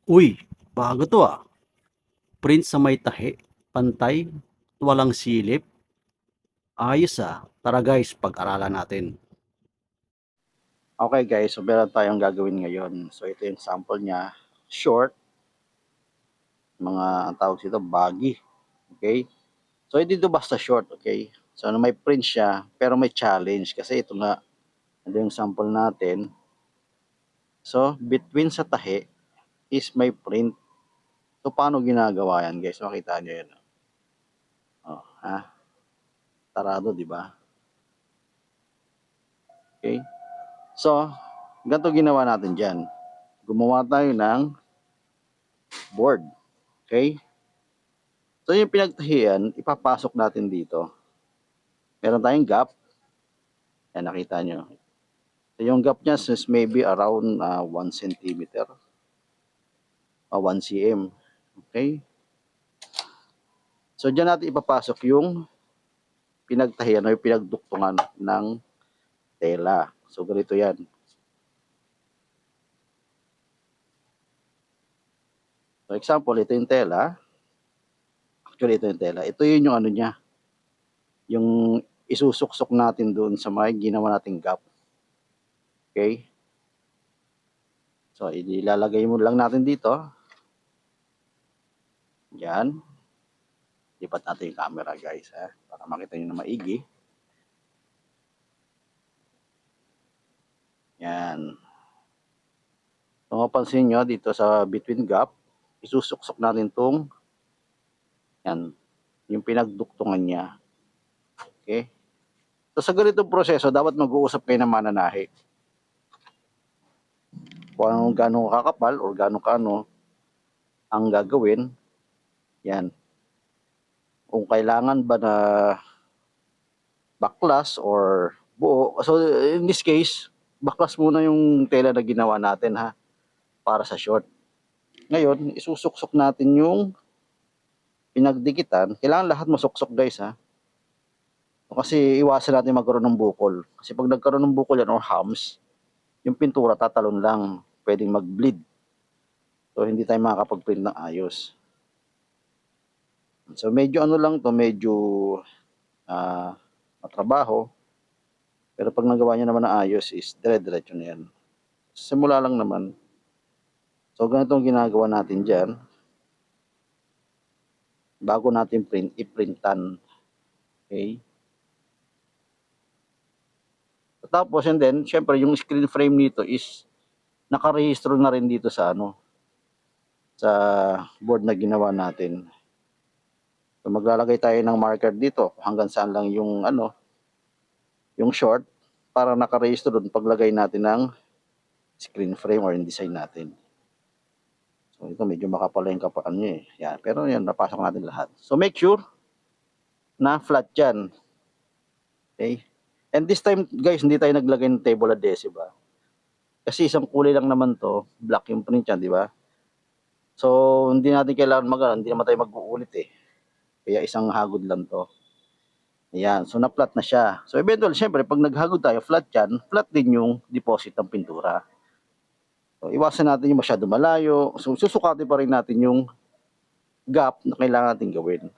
Uy, bago to ah. Print sa may tahi, pantay, walang silip. Ayos ah. Tara guys, pag-aralan natin. Okay guys, so meron tayong gagawin ngayon. So ito yung sample niya. Short, mga ang tawag dito, baggy. Okay? So hindi ito basta short, okay? So may print siya, pero may challenge. Kasi ito nga, ito yung sample natin. So between sa tahi is may print. So paano ginagawa yan guys? Makita nyo yan. Oh, ha? Tarado, di ba? Okay? So, ganito ginawa natin dyan. Gumawa tayo ng board. Okay? So yung pinagtahian, ipapasok natin dito. Meron tayong gap. Yan, nakita nyo. So yung gap niya is maybe around 1 centimeter o 1 cm. Okay? So dyan natin ipapasok yung pinagtahian o yung pinagduktungan ng tela. So ganito yan. So example, ito yung tela. Actually, ito yung tela. Ito yun yung ano niya. Yung isusuksok natin doon sa may ginawa nating gap. Okay? So ilalagay mo lang natin dito. Yan. Lipat natin yung camera guys. Para makita nyo na maigi. Yan. Kung mapansin nyo dito sa between gap, isusuksok natin itong yan, yung pinagduktungan niya. Okay? So sa ganitong proseso, dapat mag-uusap kayo ng mananahi. Kung gano'ng kakapal o gano'ng kano ang gagawin, yan. Kung kailangan ba na baklas or buo. So in this case, baklas muna yung tela na ginawa natin ha, para sa short. Ngayon, isusuksok natin yung pinagdikitan. Kailangan lahat masuksok guys ha. Kasi iwasan natin magkaroon ng bukol. Kasi pag nagkaroon ng bukol yan or humps, yung pintura tatalon lang. Pwedeng mag-bleed. So hindi tayo makakapag-print ng ayos. So medyo ano lang to, medyo matrabaho. Pero pag nagawa niya naman na ayos is dire-diretso na yan. Simula lang naman. So ganito ang ginagawa natin dyan. Bago natin print, i-printan. Okay? Tapos and then, syempre yung screen frame nito is nakarehistro na rin dito sa ano, sa board na ginawa natin. So maglalagay tayo ng marker dito hanggang saan lang yung ano, yung short para nakarehistro doon paglagay natin ng screen frame or yung design natin. So ito medyo makapal yung kapaan niya eh. Yan, pero yan napasok natin lahat. So make sure na flat yan. Okay? And this time guys, hindi tayo naglagay ng table adhesive ba? Kasi isang kulay lang naman to, black yung print yan, di ba? So hindi natin kailangan hindi naman tayo mag-uulit eh. Kaya isang hagod lang to. Ayan, so na-flat na siya. So eventually, syempre, pag naghagod tayo, flat yan, flat din yung deposit ng pintura. So iwasan natin yung masyado malayo. So susukatin pa rin natin yung gap na kailangan natin gawin.